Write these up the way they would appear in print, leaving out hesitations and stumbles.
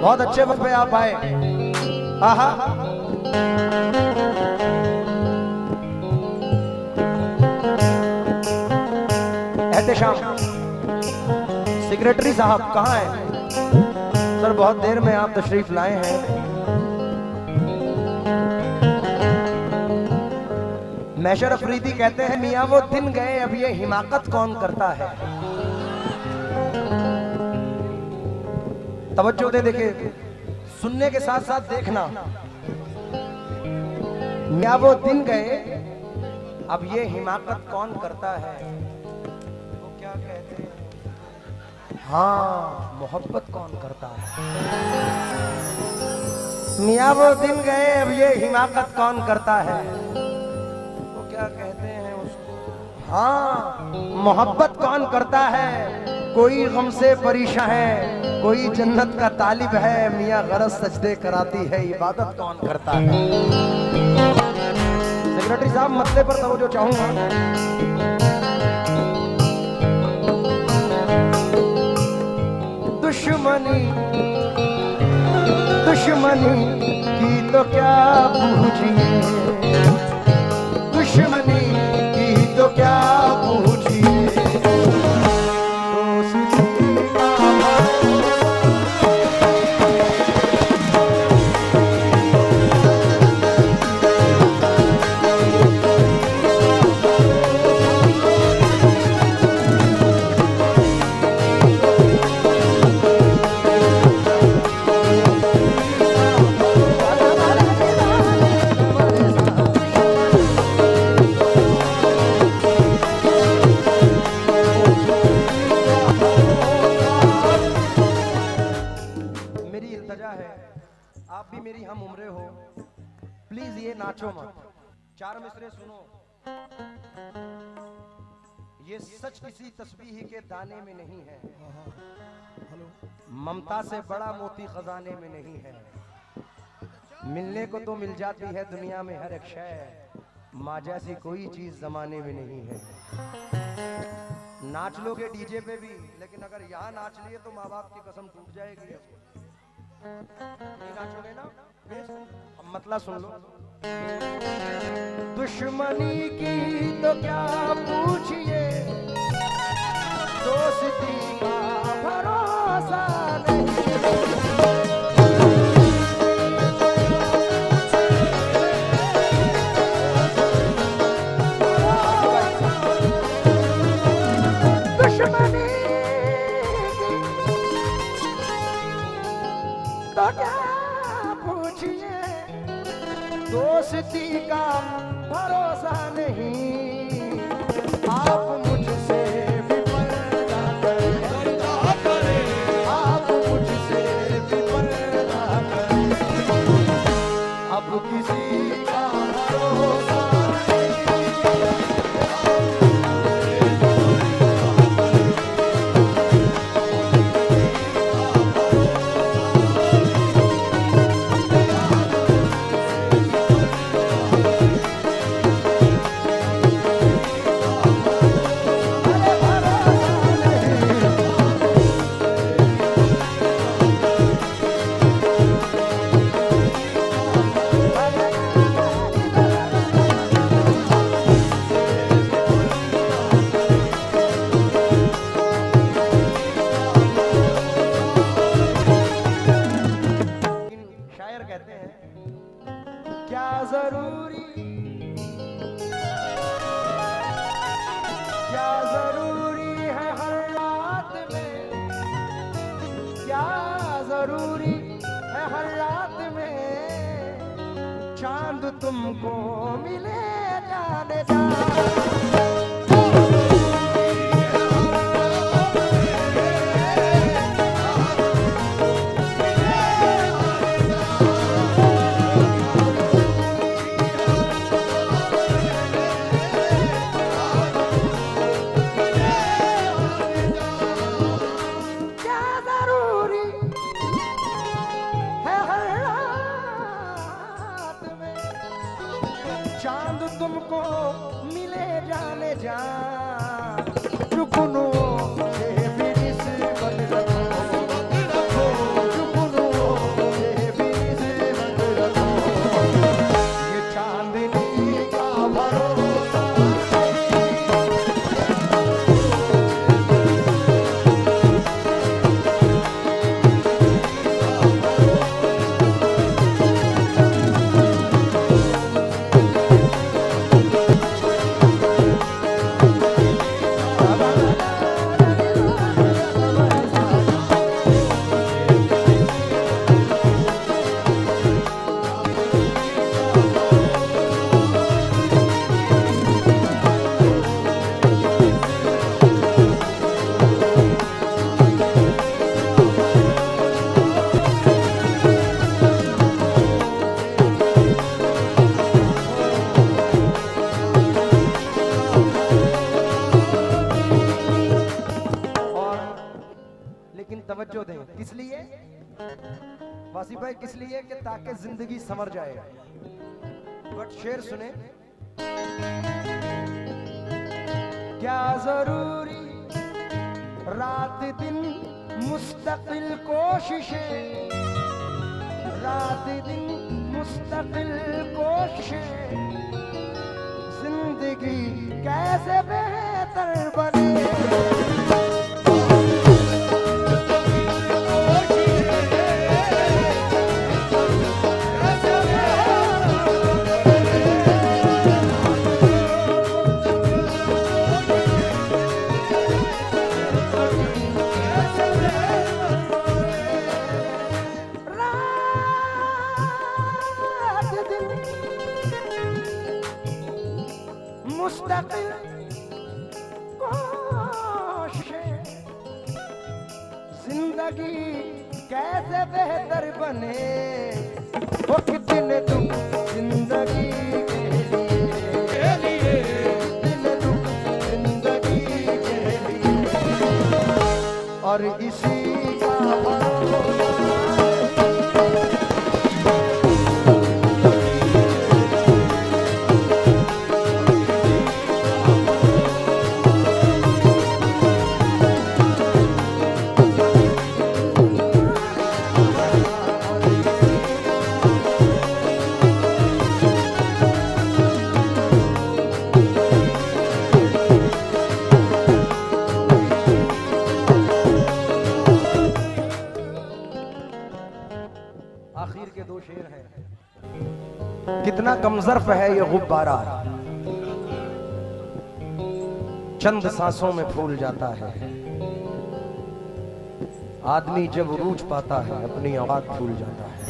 बहुत अच्छे वक्त पे आप आए। आहा एहतेशाम सेक्रेटरी साहब कहाँ हैं? सर बहुत देर में आप तशरीफ लाए हैं। मैशर अफरीदी कहते हैं मियाँ वो दिन गए अब ये हिमाकत कौन करता है। तवज्जो दे, देखिए सुनने के साथ साथ देखना। मियाँ वो दिन गए अब ये हिमाकत कौन करता है। वो क्या कहते हैं, हाँ मोहब्बत कौन करता है। मियाँ वो दिन गए अब ये हिमाकत कौन करता है। वो क्या कहते हैं उसको, हाँ मोहब्बत कौन करता है। कोई गम से परेशान है, कोई जन्नत का तालिब है। मियाँ गरज सजदे कराती है, इबादत कौन करता है। सेक्रेटरी साहब मसले पर तवज्जो चाहूंगा। दुश्मनी दुश्मनी की तो क्या पूछिए, दुश्मनी की तो क्या पूछिए। आप भी मेरी हम उम्रे हो, प्लीज ये नाचो मत। चार मिसरे सुनो। ये सच किसी तस्बीह के दाने में नहीं है, ममता से बड़ा मोती खजाने में नहीं है। मिलने को तो मिल जाती है दुनिया में हर एक शय, माँ जैसी कोई चीज जमाने में नहीं है। नाच लोगे डीजे पे भी, लेकिन अगर यहाँ नाच लिए तो माँ बाप की कसम टूट जाएगी। नहीं नाचोगे ना, मतलब सुन लो। दुश्मनी की तो क्या पूछिए, दोस्ती का भरोसा नहीं। दुश्मनी तो क्या पूछिए, दोस्ती का भरोसा नहीं। आप मुझसे भी पर्दा करें, आप मुझसे भी पर्दा करें, अब किसी का भरोसा चांद तुमको मिले जाने जा। चांद तुमको मिले जाने जा, जुगनू से भी निस्बत रखो, जुगनू तवज्जो दें। किस लिए वासी भाई? किस लिए कि ताकि जिंदगी संवर जाए। बट शेर सुने, क्या जरूरी रात दिन मुस्तकिल कोशिशें, रात दिन मुस्तकिल कोशिशें, जिंदगी कैसे बेहतर बने। मुस्तकिल कोशिशें, जिंदगी कैसे बेहतर बने। वो कितने दुख जिंदगी के लिए, कितने दुख जिंदगी के लिए, और इसी का भरोसा। आखिर के दो शेर हैं। कितना कमजर्फ है ये गुब्बारा, चंद सांसों में फूल जाता है। आदमी जब रूठ पाता है अपनी औकात भूल जाता है।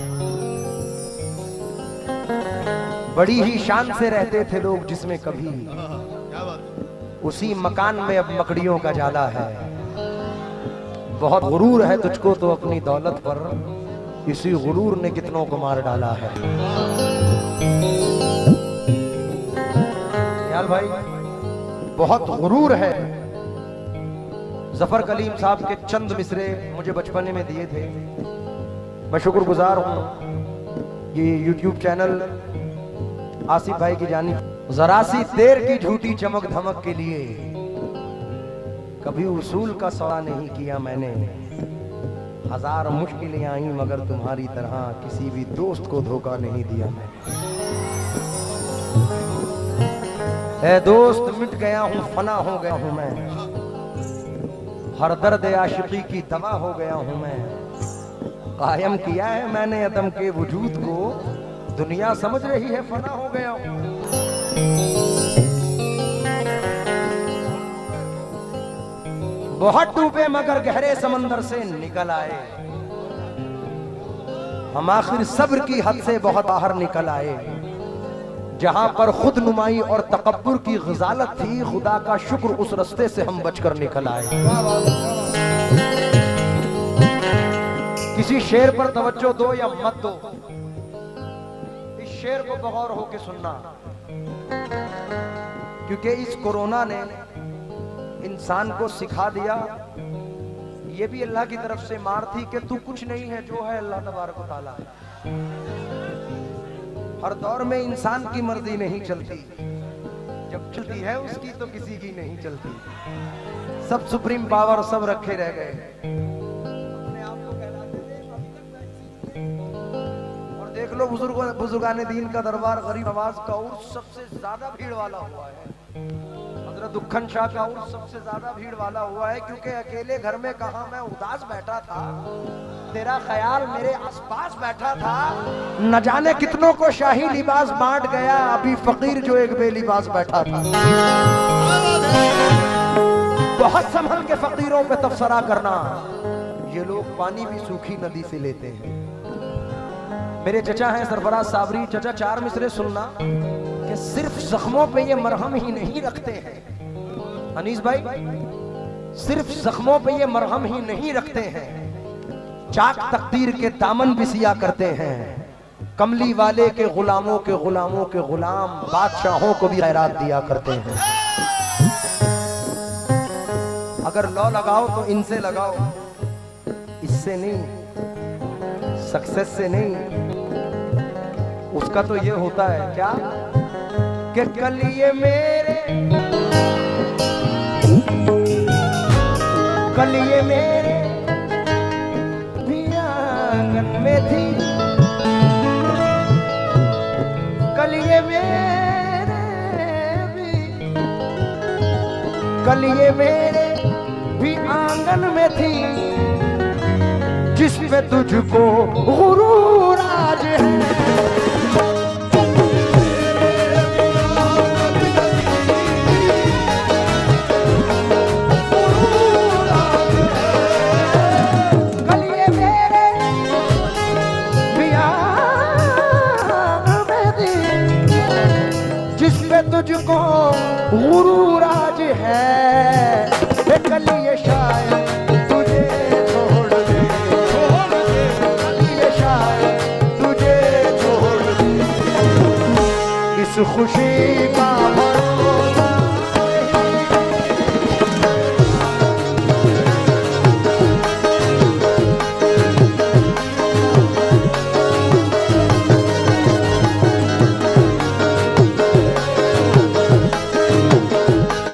बड़ी ही शान से रहते थे लोग जिसमें कभी, उसी मकान में अब मकड़ियों का जाला है। बहुत गुरूर है तुझको तो अपनी दौलत पर, इसी गुरूर ने कितनों को मार डाला है। यार भाई बहुत गुरूर है। जफर कलीम साहब के चंद मिसरे मुझे बचपने में दिए थे। मैं शुक्रगुजार हूं ये YouTube चैनल आसिफ भाई की जानिब। जरा सी देर की झूठी चमक धमक के लिए कभी उसूल का सौदा नहीं किया मैंने। हजार मुश्किलें आई मगर तुम्हारी तरह किसी भी दोस्त को धोखा नहीं दिया मैंने। ऐ दोस्त मिट गया हूं, फना हो गया हूं मैं, हर दर्द आशिकी की दवा हो गया हूं मैं। कायम किया है मैंने अदम के वजूद को, दुनिया समझ रही है फना हो गया हूं। बहुत डूबे मगर गहरे समंदर से निकल आए, हम आखिर सब्र की हद से बहुत बाहर निकल आए। जहां पर खुद नुमाई और तकब्बुर की ग़िज़ालत थी, खुदा का शुक्र उस रास्ते से हम बचकर निकल आए। किसी शेर पर तवज्जो दो या मत दो, इस शेर को बगौर होके सुनना, क्योंकि इस कोरोना ने इंसान को सिखा दिया। ये भी अल्लाह की तरफ से मार थी कि तू कुछ नहीं है, जो है अल्लाह तबारक व तआला है। हर दौर में इंसान की मर्जी नहीं चलती, जब चलती है उसकी तो किसी की नहीं चलती। सब सुप्रीम पावर सब रखे रह गए, अपने आप को कहलाते थे। और देख लो बुजुर्गाने दीन का दरबार गरीब नवाज का उर्स सबसे ज्यादा भीड़ वाला हुआ है। हजरत दुखन शाह का उर्स सबसे ज्यादा भीड़ वाला हुआ है, क्योंकि अकेले घर में कहा मैं उदास बैठा था, तेरा ख्याल मेरे आसपास बैठा था। न जाने कितनों को शाही लिबास बांट गया, अभी फकीर जो एक बेलिबास बैठा था। बहुत संभल के फकीरों पे तबसरा करना, ये लोग पानी भी सूखी नदी से लेते हैं। मेरे चचा हैं सरफराज साबरी, चचा चार मिसरे सुनना कि सिर्फ जख्मों पे ये मरहम ही नहीं रखते हैं। अनीस भाई, सिर्फ जख्मों पे ये मरहम ही नहीं रखते हैं, चाक तकदीर के दामन भी सिया करते हैं। कमली वाले के गुलामों के गुलामों के गुलाम बादशाहों को भी खैरात दिया करते हैं। अगर लौ लगाओ तो इनसे लगाओ, इससे नहीं, सक्सेस से नहीं, उसका तो ये होता है क्या कि कल ये मेरे, कल ये मेरे भी आंगन में थी, कल ये मेरे भी, कल ये मेरे भी आंगन में थी, जिस पे तुझको गुरूर आज है। तुझको गुरूर आज है, कल ये शायद तुझे छोड़ दे, कल ये शायद तुझे छोड़ दे, इस खुशी का भरोसा